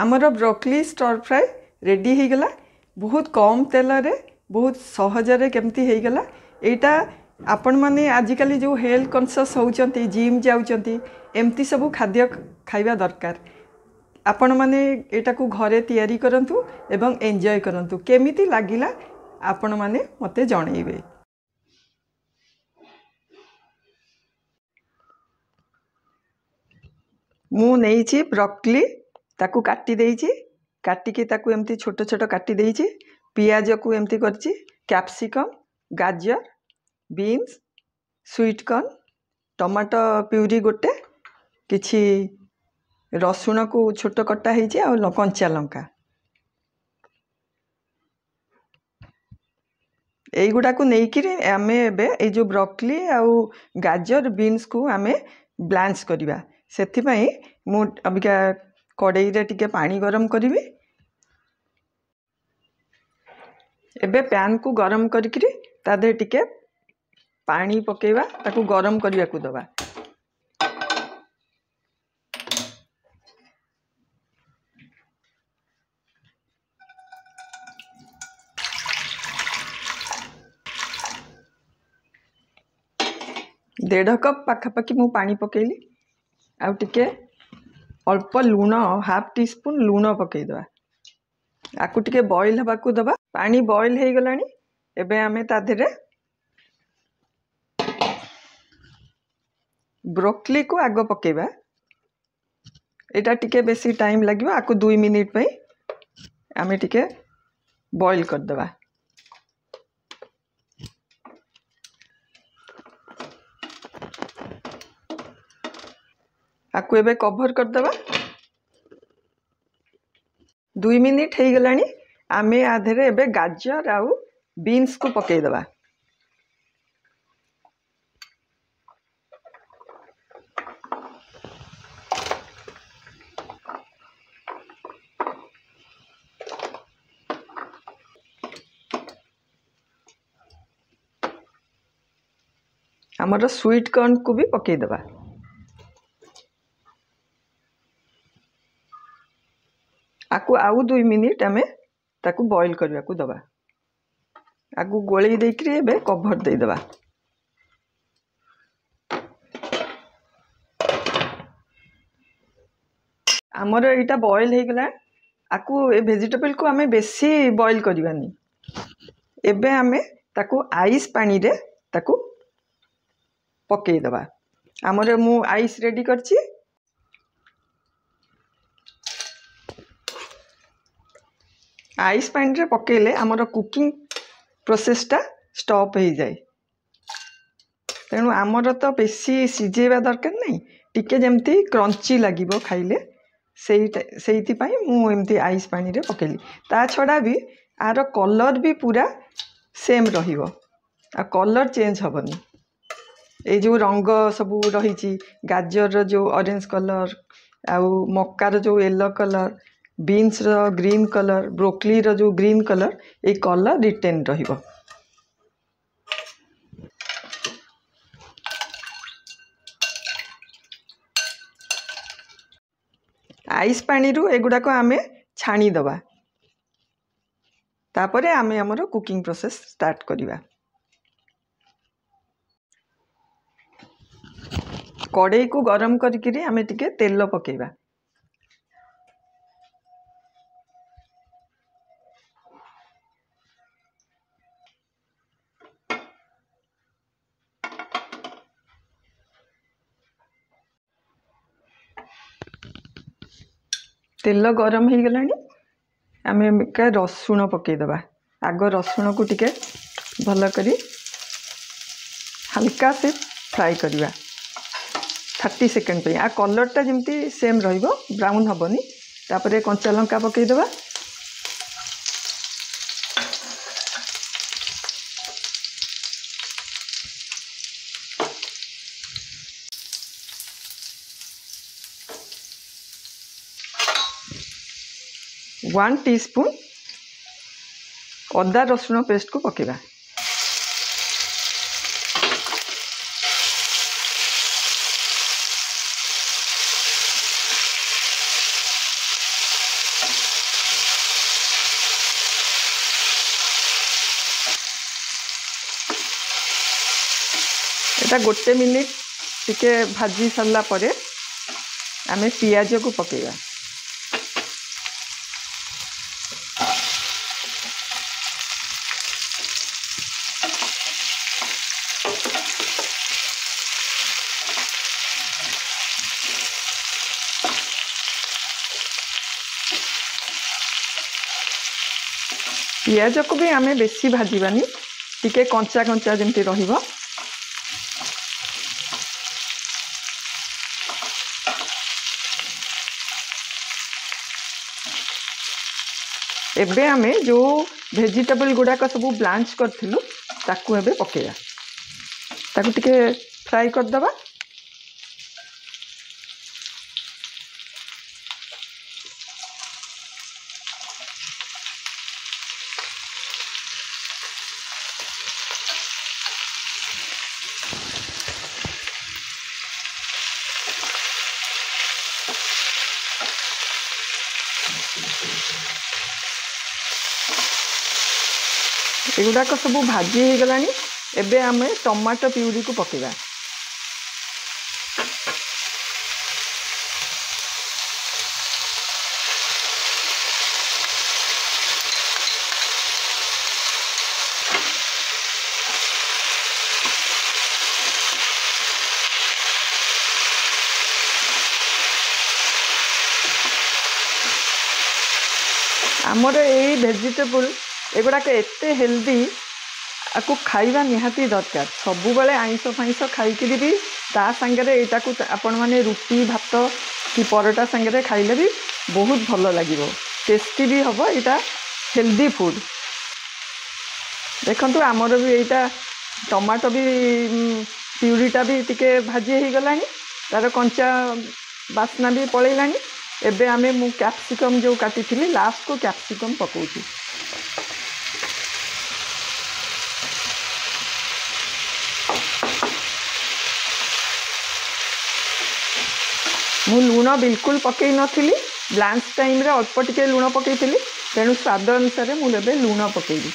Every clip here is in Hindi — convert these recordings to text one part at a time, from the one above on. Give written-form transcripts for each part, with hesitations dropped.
आमर ब्रोकली स्टर फ्राए रेडी हो गला। बहुत कम तेल रे बहुत सहजरे केमती हो गला। एटा आपण माने आजिकली जो हेल्थ कॉन्शियस होउचंती जिम जाउचंती एमती सब खाद्य खाइबा दरकार। आपण माने एटा को घरे तैयारी करंतु एवं एंजॉय करंतु। केमिति लागिला आपण माने मते जणैबे। मु नेइछि ब्रोकली ताकू काटी देइछि। काटिकी ताकू एमती छोट छोट काटी देइछि। पियाज को एमती करछि। कैप्सिकम, गाजर, beans, sweet corn, tomato puree गोटे, किछि रसुण को छोट कटा ହେଇछि आ कंचा लंका एगुड़ा को नेइकिरी आमे एबे ए जो ब्रोकली आउ गाजर बीन्स को आमे ब्लांच करिबा। सेथि पई मु अबिका कड़ाई रे टिके पानी गरम करिवि। एबे पैन को गरम करिकरी ता दे टिके पानी पकेवा ताकू गरम करिया को दबा। डेढ़ कप पाखापाखि मु पानी पकेली आउ टिके अल्प लूण हाफ टी स्पून लूण पकई दबा। आकु टिके बॉईल हवा को दबा। पानी बॉईल हो गलानी। एबे आमे ता देरे ब्रोकली को आग पकेबा। एटा टिके बेसी टाइम लागिबो। आकु 2 मिनिट पई आमे टिके बॉईल कर दबा। आकु एबे कवर कर दबा। 2 मिनिट हो गलानी। आमे आधेरे एबे गाजर आउ बीन्स को पकई दबा। हमर स्वीट कॉर्न को भी पकई दबा। आकु आउ 2 मिनिट आमे ताकू बॉईल करबा को दबा। आकु गोळई देकरी एबे कवर दे दबा। हमर एटा बॉईल हो गला। आकु ए वेजिटेबल को आमे बेसी बॉईल करबानी। एबे आमे ताकू आइस पानी रे ताकू पकई दबा। हमर मु आइस रेडी करछि। आइस पानी रे पकेले हमर कुकिंग प्रोसेसटा स्टॉप हो जाए। तेणु आमर तो बेसी सिझेबा दरकार नहीं। टिके जेमती क्रंची लागिबो खाइले सेइति पई मु एमती आइस पानी रे पकेली। ता छडा भी आर कलर भी पूरा सेम रहिबो। आ कलर चेंज हबनी। ए जो रंग सब रही गाजर जो ऑरेंज कलर आउ मक्कार जो येलो कलर बीन्स रो ग्रीन कलर ब्रोकली रो जो ग्रीन कलर ए कलर रिटेन रहिबो। आइस पानी रु एगुड़ा को आमे छाणी दबा। तापरे आमे हमरो कुकिंग प्रोसेस स्टार्ट करिबा। कड़ाई को गरम करिकरी आमे टिके तेल पकेबा। तेल गरम हो गलानी। आमे का रसुण पकई दबा। आग रसुण को टिके भल करी हल्का से फ्राई करिबा 30 सेकेंड पे। आ कलरटा जेमती सेम रहिबो ब्राउन हबनी। तापरे कंचा लंका पकई दबा। वन टीस्पून अदा रसुण पेस्ट को पकेबा। एटा गोटे मिनिट टिके भाजी सरला परे आमे पियाज को पकेगा। पियाज को भी आमे बेसी भाजीबानी, टिके कंचा कंचा जमती रहिबो। एबे आमे जो वेजिटेबल गुड़ाक सब ब्लांच करथिलु ताकू एबे पकेया, ताकू टिके फ्राई कर दबा। एगुड़ाक सब भाजी हो गलानी। एबे आमे टमाटो प्यूरी को पकेगा। आमर ये वेजिटेबल एगुड़ाक एते हेल्दी, आपको खाइबा निहाती दरकार। सबु बेले आइंस फाइंस खाइकि भी ता संगे यहाँ को आपण मैंने रुटी भात कि परोटा संगे खाइले भी बहुत भल लगे, टेस्टी भी हम। यहाँ हेल्दी फूड देखु आमर भी यहाँ टमाटो भी प्यूरीटा भी टिके भाजी हो गला, तार कंचा बास्ना भी पलैलानी। एबे आमे मु कैप्सिकम जो काटी थी लास्ट को कैप्सिकम पकाउची। मु लुण बिल्कुल पकई नथिली, ब्लांच टाइम रे अल्प टिके लुण पकई थी, तेणु स्वाद अनुसार मु एबे लुण पकईली।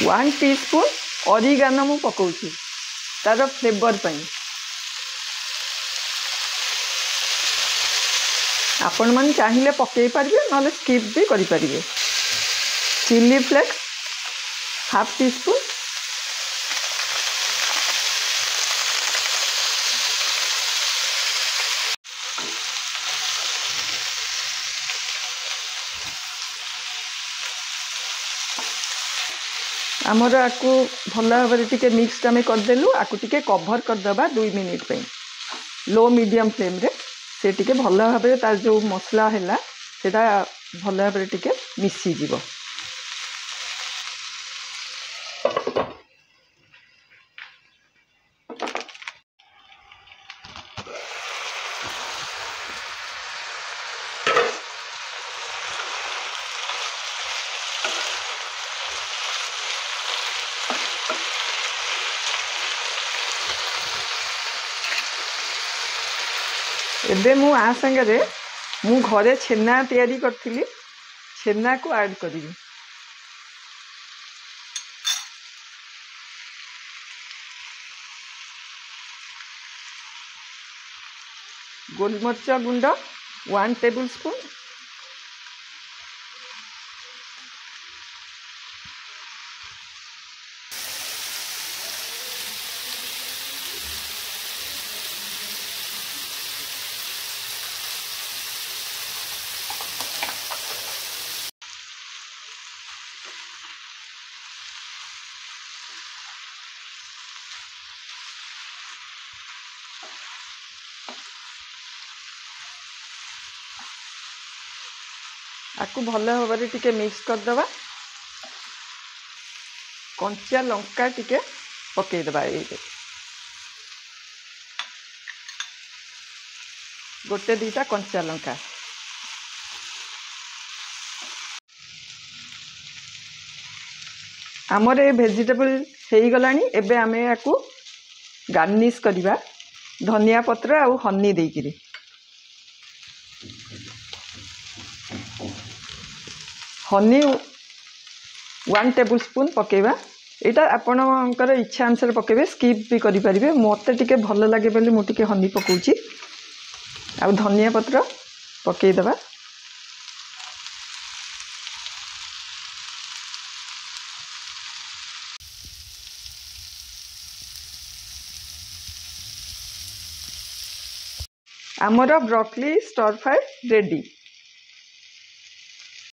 वन टीस्पून ऑरिगेनो मु पकाउची तार फ्लेवर पाई। आपण मन चाहिए पकई पारिबे, नले स्किप भी करि पारिबे। चिली फ्लेक्स हाफ टीस्पून, आमर आपको भल भाव टिके मिक्स आम करदेलु। आपको टिके कभर करदबा 2 मिनिट पे लो मीडियम फ्लेम रे, से टिके भल भाव तार जो मसला है सेटा भल भाव टिके मिसी जीवो। एबे मु आ संगे मु घरे छेना तैयारी करथिली, छेना को ऐड करी। गोलमरीच गुंड 1 टेबल स्पून, आपको भल भाव टिके मिक्स करदबा। कंचा लंका टिके पकईदबा, गोटे दीटा कंचा लंका। आमर ए भेजिटेबल हो गलानी। एबे आमे याकू गार्निश करिबा धनिया पत्र आउ हनी देकिरी। हनी 1 टेबल स्पून पकेबा। एटा आपणकर इच्छा अनुसार पकेबे, स्किप भी करि परिबे। मते टिके भल लागे बोली मु टिके हनी पकाउची। आ धनिया पत्र पकई दबा। आमर ब्रोकली स्टर फ्राई रेडी।